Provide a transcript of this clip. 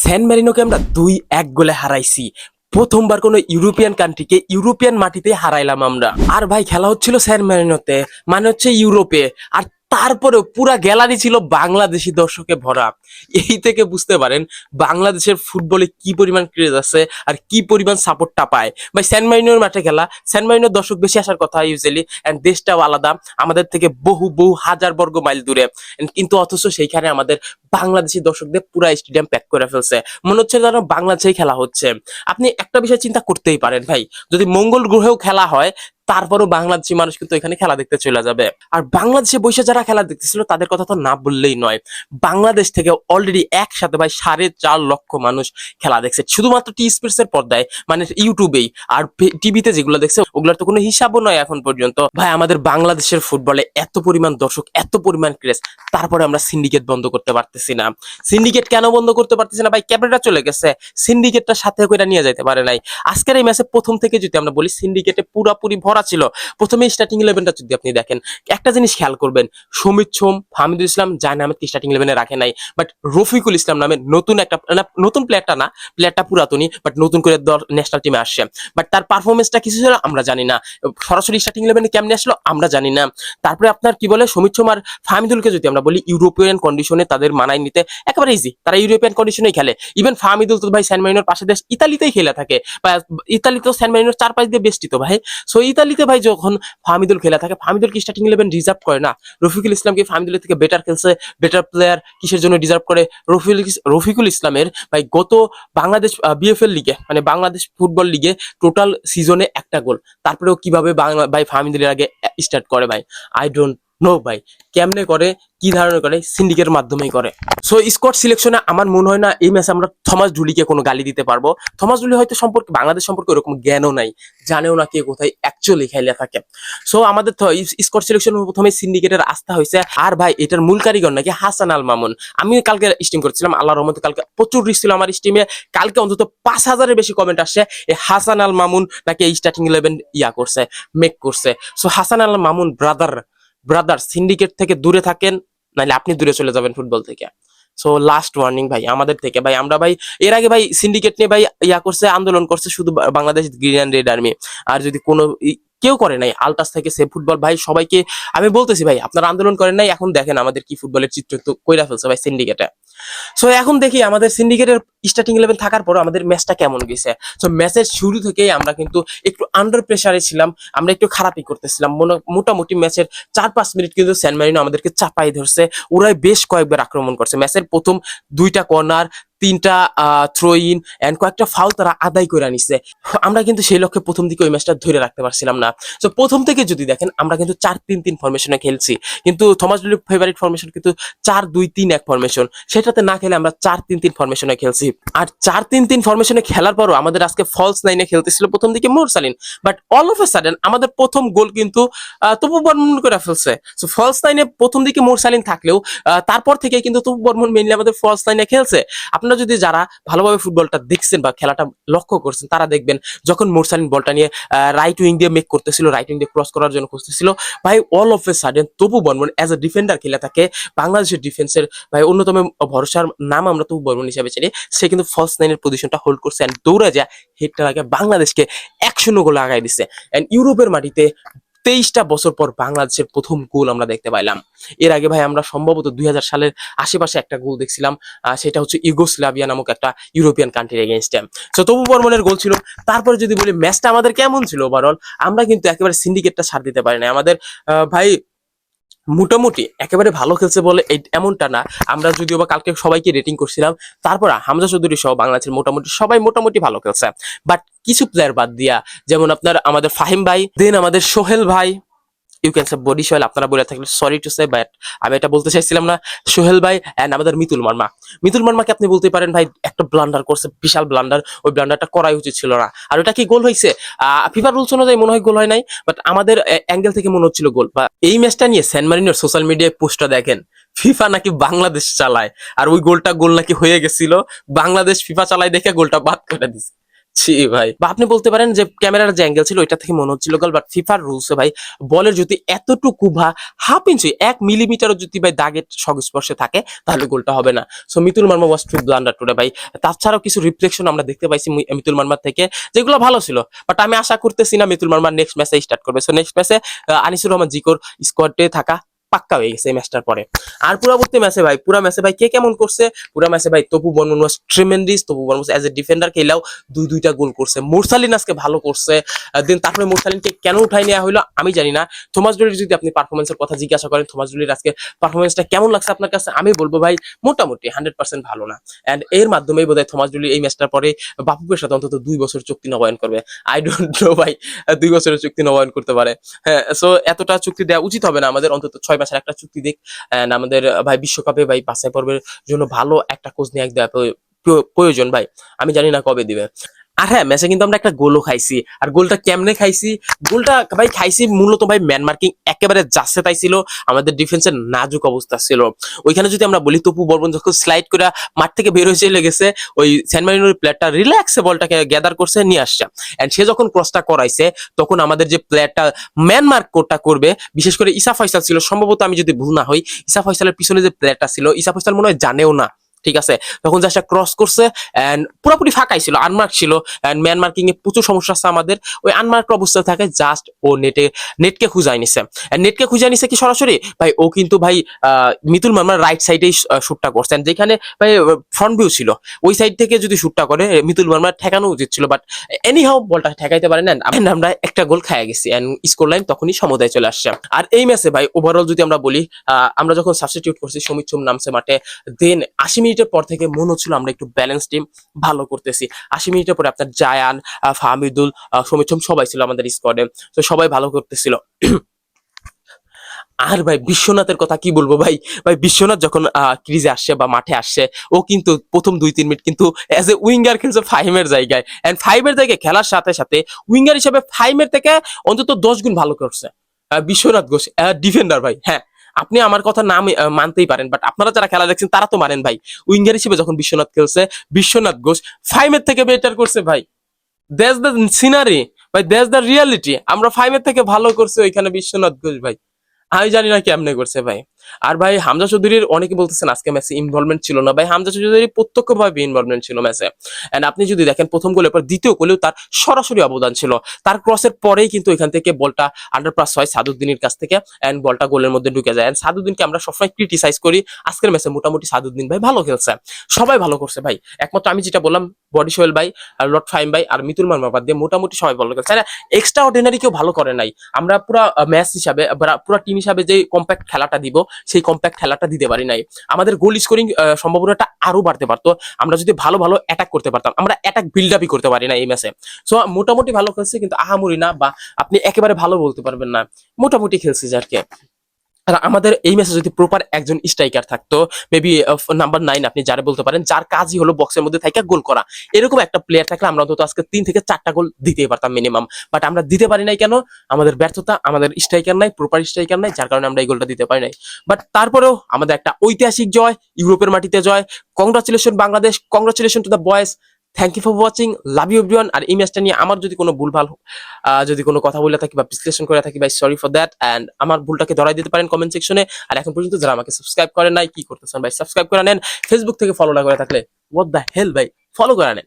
স্যান মেরিনোকে আমরা 2-1 গোলে হারাইছি। প্রথমবার কোনো ইউরোপিয়ান কান্ট্রিকে ইউরোপিয়ান মাটিতে হারাইলাম আমরা। আর ভাই খেলা হচ্ছিল স্যান মেরিনোতে, মানে হচ্ছে ইউরোপে। আর তারপরেও পুরা গ্যালারি ছিল বাংলাদেশি দর্শকে ভরা। এই থেকে বুঝতে পারেন বাংলাদেশের ফুটবলে কি পরিমাণ ক্রেজ আছে আর কি পরিমাণ সাপোর্টটা পায়। ভাই স্যান মেরিনোর মাঠে খেলা, স্যান মেরিনোর দর্শক বেশি আসার কথা ইউজুয়ালি, এন্ড দেশটাও আলাদা, আমাদের থেকে বহু বহু হাজার বর্গ মাইল দূরে। কিন্তু অথচ সেইখানে আমাদের বাংলাদেশি দর্শকদের পুরা স্টেডিয়াম প্যাক করে ফেলছে, মনে হচ্ছে যেন বাংলাদেশেই খেলা হচ্ছে। আপনি একটা বিষয় চিন্তা করতেই পারেন ভাই, যদি মঙ্গল গ্রহেও খেলা হয় তারপরও বাংলাদেশি মানুষ কিন্তু এখানে খেলা দেখতে চলে যাবে। আর বাংলাদেশে বসে যারা খেলা দেখতেছিল তাদের কথা তো না বললেই নয়। বাংলাদেশ থেকে অলরেডি একসাথে ভাই 4.5 লক্ষ মানুষ খেলা দেখছে, শুধুমাত্র টি স্পোর্টস এর পর্দায়, মানে ইউটিউবেই। আর টিভিতে যেগুলো দেখছে ওগুলোর তো কোনো হিসাবও নয় এখন পর্যন্ত। ভাই আমাদের বাংলাদেশের ফুটবলে এত পরিমাণ দর্শক, এত পরিমাণ ক্রেজ, তারপরে আমরা সিন্ডিকেট বন্ধ করতে পারতেছি না। সিন্ডিকেট কেন বন্ধ করতে পারতেছি না ভাই? ক্যামেরাটা চলে গেছে, সিন্ডিকেটটা সাথে করে নিয়ে যেতে পারে নাই। আজকের এই ম্যাচে প্রথম থেকে যদি আমরা বলি সিন্ডিকেটে পুরাপুরি ভরা ছিল। প্রথমে স্টার্টিং ইলেভেনটা যদি আপনি দেখেন, একটা জিনিস খেয়াল করবেন, সমিত সোম, ফাহমিদুল ইসলাম, জায়ন আহমেদকে স্টার্টিং ইলেভেনে রাখে নাই, বাট রফিকুল ইসলাম নামে নতুন একটা, নতুন প্লেয়ারটা না, প্লেয়ারটা পুরাতনই, বাট নতুন করে ন্যাশনাল টিমে আসছে। বাট তার পারফরমেন্সটা কিছু ছিল আমরা জানি না, সরাসরি স্টার্টিং ইলেভেনে কেমনে আসলো আমরা জানি না। তারপরে আপনার কি বলে সমিত সোম আর ফাহমিদুলকে যদি আমরা বলি, ইউরোপিয়ান কন্ডিশনে তাদের মানায় নিতে একেবারে ইজি, তারা ইউরোপিয়ান কন্ডিশনেই খেলে। ইভেন ফাহমিদুল তো ভাই স্যান মেরিনোর পাশে দেশ ইতালিতেই খেলে থাকে, বা ইতালি তো স্যান মেরিনোর চারপাশ দিয়ে বেষ্টিত ভাই। সো ইতালিতে ভাই যখন ফাহমিদুল খেলে থাকে, ফাহমিদুল কি স্টার্টিং ইলেভেন রিজার্ভ করে না? রফিকুল ইসলাম কি ফাহমিদুলের থেকে বেটার খেলছে, বেটার প্লেয়ার কিসের জন্য রিজার্ভ করে? রফিকুল ইসলামের ভাই গত বাংলাদেশ বিএফএল লিগে, মানে বাংলাদেশ ফুটবল লিগে টোটাল সিজনে একটা গোল, তারপরেও কিভাবে ভাই ফাহমিদুলের আগে স্টার্ট করে ভাই? আই ডোন্ট নো ভাই, কেমনে করে, কি ধরনের করে? সিন্ডিকেটের মাধ্যমেই করে। সো স্কোয়াড সিলেকশনে আমার মনে হয় না এই ম্যাচে আমরা থমাস ডুলিকে কোনো গালি দিতে পারবো। থমাস ডুলি হয়তো সম্পর্কে, বাংলাদেশ সম্পর্কে ওরকম জ্ঞানও নাই, জানেও না কে কোথায় অ্যাকচুয়ালি খেলে থাকে। সো আমাদের স্কোয়াড সিলেকশন প্রথমে সিন্ডিকেটের আস্থা হয়েছে। আর ভাই এটার মূল কারিগর নাকি হাসান আল মামুন। আমি কালকে স্টিম করছিলাম, আল্লাহর রহমতে কালকে প্রচুর রিচ ছিল আমার স্টিমে। কালকে অন্তত 5,000-এর বেশি কমেন্ট আসছে, এই হাসান আল মামুন নাকি এই স্টার্টিং ইলেভেন করছে, মেক করছে। So Hasan Al Mamun brother, syndicate থেকে দূরে থাকেন, নাহলে আপনি দূরে চলে যাবেন ফুটবল থেকে। সো লাস্ট ওয়ার্নিং ভাই আমাদের থেকে। ভাই আমরা ভাই এর আগে ভাই সিন্ডিকেট নিয়ে ভাই করছে, আন্দোলন করছে শুধু Bangladesh green and red army. আর যদি কোনো কেউ করে নাই, আলটাস থেকে সেভ ফুটবল ভাই সবাইকে আমি বলতেছি ভাই, আপনারা আন্দোলন করেন নাই, এখন দেখেন আমাদের কি ফুটবলের চিত্র তো কইরা ফেলছে ভাই সিন্ডিকেটে। সো এখন দেখি আমাদের সিন্ডিকেটের স্টার্টিং ইলেভেন থাকার পর আমাদের ম্যাচটা কেমন গেছে। সো ম্যাচের শুরু থেকেই আমরা কিন্তু একটু আন্ডার প্রেসারে ছিলাম, আমরা একটু খারাপই করতেছিলাম। মোটামুটি ম্যাচের 4-5 মিনিট কিন্তু স্যান মারিনো আমাদেরকে চাপাই ধরছে, ওরাই বেশ কয়েকবার আক্রমণ করছে। ম্যাচের প্রথম 2টা কর্নার, 3টা থ্রো ইন এন্ড কয়েকটা ফাউল তারা আদায় করে নিছে। আমরা কিন্তু সেই লক্ষ্যে প্রথম দিকে ওই ম্যাচটা ধরে রাখতে পারছিলাম না। তো প্রথম থেকে যদি দেখেন আমরা কিন্তু 4-3-3 ফরমেশনে খেলছি, কিন্তু থমাস ডুলির ফেভারিট ফরমেশন কিন্তু 4-2-3-1 ফরমেশন, সেটাতে না খেলে আমরা 4-3-3 ফরমেশনে খেলছি। আর 4-3-3 ফরমেশনে খেলার পরও আমাদের আজকে ফলস নাইনে খেলতেছিল প্রথম দিকে Morsalin, but all of a sudden আমাদের প্রথম গোল কিন্তু তপু বর্মন করে ফেলছে। সো ফলস নাইনে প্রথম দিকে মোরসালিন থাকলেও তারপর থেকে কিন্তু তপু বর্মন মেইনলি আমাদের ফলস নাইনে খেলছে। আপনারা যদি যারা ভালোভাবে ফুটবলটা দেখছেন বা খেলাটা লক্ষ্য করছেন, তারা দেখবেন যখন মোরসালিন বলটা নিয়ে রাইট উইং দিয়ে মেক করতেছিল, রাইট উইং দিয়ে ক্রস করার জন্য খুঁজতেছিল, ভাই all of a sudden Topu Barman as a defender খেলে থাকে। বাংলাদেশের ডিফেন্সের ভাই অন্যতম ভরসার নাম আমরা তপু বর্মন হিসাবে চিনি। সে কিন্তু ফলস নাইনের পজিশনটা হোল্ড করছে এন্ড দৌড়ে যায় হেডটা লাগে বাংলাদেশকে 1-0 গোল আগায় দিচ্ছে। এন্ড ইউরোপের মাটিতে 23টা বছর পর বাংলাদেশের প্রথম গোল আমরা দেখতে পাইলাম। এর আগে ভাই আমরা সম্ভবত 2000 সালের আশেপাশে একটা গোল দেখছিলাম, সেটা হচ্ছে ইউগোস্লাভিয়া নামক একটা ইউরোপিয়ান কান্ট্রির এগেইনস্টে। সো তপু বর্মনের গোল ছিল। তারপরে যদি বলি ম্যাচটা আমাদের কেমন ছিল ওভারঅল, আমরা কিন্তু একেবারে সিন্ডিকেটটা ছাড় দিতে পারি না। আমাদের ভাই মোটামুটি একেবারে ভালো খেলছে বলে এমনটা না, আমরা যদিও বা কালকে সবাইকে রেটিং করছিলাম, তারপর হামজা চৌধুরী সহ বাংলাদেশের মোটামুটি সবাই মোটামুটি ভালো খেলছে। বাট কিছু প্লেয়ার বাদ দিয়া, যেমন আপনার আমাদের ফাহিম ভাই, দেন আমাদের সোহেল ভাই, you can say body Sohel, আপনারা বলে থাকলে সরি টু সে, বাট আমি এটা বলতে চাইছিলাম না। সোহেল ভাই এন্ড আমাদের মিতুল মার্মাকে আপনি বলতে পারেন ভাই একটা ব্লান্ডার করছে, বিশাল ব্লান্ডার, ওই ব্লান্ডারটা করাই উচিত ছিল না। আর ওটা কি গোল হয়েছে? ফিফা রুলস অনুযায়ী মনে হয় গোল হয় নাই, বাট আমাদের অ্যাঙ্গেল থেকে মনে হচ্ছিল গোল। বা এই ম্যাচটা নিয়ে স্যান মারিনোর সোশ্যাল মিডিয়ায় পোস্টটা দেখেন, ফিফা নাকি বাংলাদেশ চালায়, আর ওই গোলটা গোল নাকি হয়ে গেছিল, বাংলাদেশ ফিফা চালায় দেখে গোলটা বাদ করে দিছে। জি ভাই, বা আপনি বলতে পারেন যে ক্যামেরার যে অ্যাঙ্গেল ছিল ওইটা থেকে মনে হচ্ছিল গোল, বাট ফিফার রুলসে ভাই বলের যদি এতটুকু বা হাফ ইঞ্চি 1 মিলিমিটারও যদি ভাই দাগের সংস্পর্শে থাকে তাহলে গোলটা হবে না। সো মিতুল মার্মা ওয়াজ টু ব্লান্ডার টুডে ভাই। তাছাড়াও কিছু রিফ্লেকশন আমরা দেখতে পাইছি মিতুল মার্মার থেকে, যেগুলো ভালো ছিল, বাট আমি আশা করতেছি না মিতুল মার্মা নেক্সট ম্যাচে স্টার্ট করবে। সো নেক্সট ম্যাচে আনিসুর রহমান জিকোর স্কোয়াডে থাকা পাক্কা হয়ে গেছে এই ম্যাচটার পরে। আর পূর্ববর্তী ম্যাচে ভাই, পুরা ম্যাচে ভাই কে কেমন করছে? পুরা ম্যাচে ভাই Tapu Barman was tremendous. Tapu Barman as a defender খেলাও দুইটা গোল করছে। মুরসালিন আজকে ভালো করছে। দেন তারপরে মুরসালিনকে কেন উঠাই নেওয়া হলো আমি জানি না। থমাস ডুলির যদি আপনি পারফরমেন্সের কথা জিজ্ঞাসা করেন, থমাস ডুলির আজকে পারফরমেন্সটা কেমন লাগছে আপনার কাছে, আমি বলবো ভাই মোটামুটি 100% ভালো না। এন্ড এর মাধ্যমেই বোধহয় থমাস ডুলি এই ম্যাচটার পরে বাপুকের সাথে অন্তত 2 বছর চুক্তি নবায়ন করবে। আই ডোন্ট নো ভাই 2 বছরের চুক্তি নবায়ন করতে পারে। হ্যাঁ, সো এতটা চুক্তি দেওয়া উচিত হবে না আমাদের, অন্তত 6 মাসের একটা চুক্তি দিক। এন্ড আমাদের ভাই বিশ্বকাপে ভাই বাছাই পর্বের জন্য ভালো একটা কোচ নিয়ে দেওয়া প্রয়োজন ভাই। আমি জানি না কবে দিবে। আর হ্যাঁ, ম্যাচে কিন্তু আমরা একটা গোলও খাইছি। আর গোলটা কেমনে খাইছি? গোলটা ভাই খাইছি মূলত ভাই ম্যান মার্কিং একেবারে যাচ্ছে তাই ছিল। আমাদের ডিফেন্সের নাজুক অবস্থা ছিল ওইখানে। যদি আমরা বলি, তপু বর্মন যখন স্লাইড করে মাঠ থেকে বের হয়ে চলে গেছে, ওই সেন্ট মারিনোর প্লেয়ারটা রিল্যাক্সে বলটাকে গ্যাদার করছে, নিয়ে আসছে। এন্ড সে যখন ক্রসটা করাইছে তখন আমাদের যে প্লেয়ারটা ম্যান মার্ক কোডটা করবে, বিশেষ করে ইসা ফয়সাল ছিল সম্ভবত, আমি যদি ভুল না হই। ইসা ফয়সালের পিছনে যে প্লেয়ারটা ছিল, ইসা ফয়সাল মনে হয় জানেও না, ঠিক আছে? তখন জাস্ট ক্রস করছে এন্ড পুরোপুরি ফাঁকাই ছিল, আনমার্ক ছিল। এন্ড ম্যান মার্কিং এ প্রচুর সমস্যা আছে আমাদের। ওই আনমার্ক অবস্থায় থাকে, জাস্ট ও নেটকে খুঁজাই নিছে। নেটকে খুঁজে নিছে কি সরাসরি ভাই? ও কিন্তু ভাই মিতুল মার্মার রাইট সাইডেই শুটটা করছেন, যেখানে ভাই ফ্রন্ট ভিউ ছিল। ওই সাইড থেকে যদি শুটটা করে মিতুল মার্মার ঠেকানো উচিত ছিল, বাট এনি হাউ বলটা ঠেকাইতে পারেন না। আমরা একটা গোল খাইয়া গেছি এন্ড স্কোর লাইন তখনই সমতায় চলে আসছে। আর এই ম্যাচে ভাই ওভারঅল যদি আমরা বলি, আমরা যখন সাবস্টিটিউট করছি, সমিত সোম নামছে মাঠে, দেন 80 মিনিটের পর থেকে মনে হচ্ছিল আমরা একটু ব্যালেন্স টিম ভালো করতেছি। 80 মিনিটের পরে আপনার জায়ান, ফাহমিদুল, সমিত সোম সবাই ছিল আমাদের স্কোয়াডে। তো সবাই ভালো করতেছিল। আর ভাই বিশ্বনাথের কথা কি বলবো ভাই? ভাই বিশ্বনাথ যখন ক্রিজে আসছে বা মাঠে আসছে, ও কিন্তু প্রথম 2-3 মিনিট কিন্তু এজ এ উইঙ্গার খেলছে ফাহিমের জায়গায়। এন্ড ফাহিমের জায়গায় খেলার সাথে সাথে উইঙ্গার হিসেবে ফাহিমের থেকে অন্তত 10 গুণ ভালো করছে বিশ্বনাথ ঘোষ, ডিফেন্ডার ভাই। হ্যাঁ, আপনি আমার কথা না মানতেই পারেন, বাট আপনারা যারা খেলা দেখছেন তারা তো মানেন ভাই। উইঙ্গার হিসেবে যখন বিশ্বনাথ খেলছে, বিশ্বনাথ ঘোষ ফাহিমের থেকে বেটার করছে ভাই। দ্যাটস দ্য সিনারি ভাই, দ্যাটস দ্য রিয়ালিটি। আমরা ফাহিমের থেকে ভালো করছে ওইখানে বিশ্বনাথ ঘোষ ভাই। আমি জানি না কেমনে করছে ভাই। আর ভাই হামজা চৌধুরীর অনেকে বলতেছেন আজকে ম্যাচে ইনভলভমেন্ট ছিল না। ভাই হামজা চৌধুরী প্রত্যক্ষভাবে ইনভলভমেন্ট ছিল ম্যাচে। এন্ড আপনি যদি দেখেন প্রথম গোলের পর দ্বিতীয় গোলেও তার সরাসরি অবদান ছিল। তার ক্রসের পরেই কিন্তু এখান থেকে বলটা আন্ডারপাস হয় সাদুদ্দিনের কাছ থেকে, এন্ড বলটা গোলের মধ্যে ঢুকে যায়। এন্ড সাদুদ্দিনকে আমরা সবসময় ক্রিটিসাইজ করি, আজকের ম্যাচে মোটামুটি সাদুদ্দিন ভাই ভালো খেলছে। সবাই ভালো করছে ভাই, একমাত্র আমি যেটা বললাম বডি সোহেল ভাই আর লর্ড ফাহিম ভাই আর মিতুল মার্মা বাদ দিয়ে মোটামুটি সবাই ভালো খেলছে। এক্সট্রা অর্ডিনারি কেউ ভালো করে নাই। আমরা পুরো ম্যাচ হিসাবে, পুরো টিম হিসাবে যে কম্প্যাক্ট খেলাটা দিব, সেই কম্প্যাক্ট খেলাটা দিতে পারি নাই। আমাদের গোল স্কোরিং সম্ভাবনাটা আরো বাড়তে পারতো আমরা যদি ভালো ভালো অ্যাটাক করতে পারতাম। আমরা অ্যাটাক বিল্ড আপই করতে পারি না এই ম্যাচে। সো মোটামুটি ভালো খেলছে, কিন্তু আহামরি না, বা আপনি একেবারে ভালো বলতে পারবেন না, মোটামুটি খেলছে আর কি। আর আমাদের এই ম্যাচে যদি প্রপার একজন স্ট্রাইকার থাকতো, মেবি নাম্বার 9 আপনি যারা বলতে পারেন, যার কাজই হলো বক্সের মধ্যে থাকা গোল করা, এরকম একটা প্লেয়ার থাকলে আমরা অন্তত আজকে 3 থেকে 4টা গোল দিতেই পারতাম মিনিমাম। বাট আমরা দিতে পারি নাই কেন? আমাদের ব্যর্থতা, আমাদের স্ট্রাইকার নাই, প্রপার স্ট্রাইকার নাই, যার কারণে আমরা এই গোলটা দিতে পারি নাই। বাট তারপরেও আমাদের একটা ঐতিহাসিক জয়, ইউরোপের মাটিতে জয়। Congratulation Bangladesh, congratulation to the boys. Thank you for watching, love you everyone. আর এই ম্যাচটা নিয়ে আমার যদি কোনো ভুলভাল, যদি কোনো কথা বলে থাকি বা বিশ্লেষণ করে থাকি ভাই, সরি ফর দ্যাট। এন্ড আমার ভুলটাকে ধরাই দিতে পারেন কমেন্ট সেকশনে। আর এখন পর্যন্ত যারা আমাকে সাবস্ক্রাইব করেন নাই, কি করতেছেন ভাই? সাবস্ক্রাইব করে নেন। ফেসবুক থেকে ফলো না করে থাকলে হোয়াট দ্য হেল ভাই, ফলো করে নেন।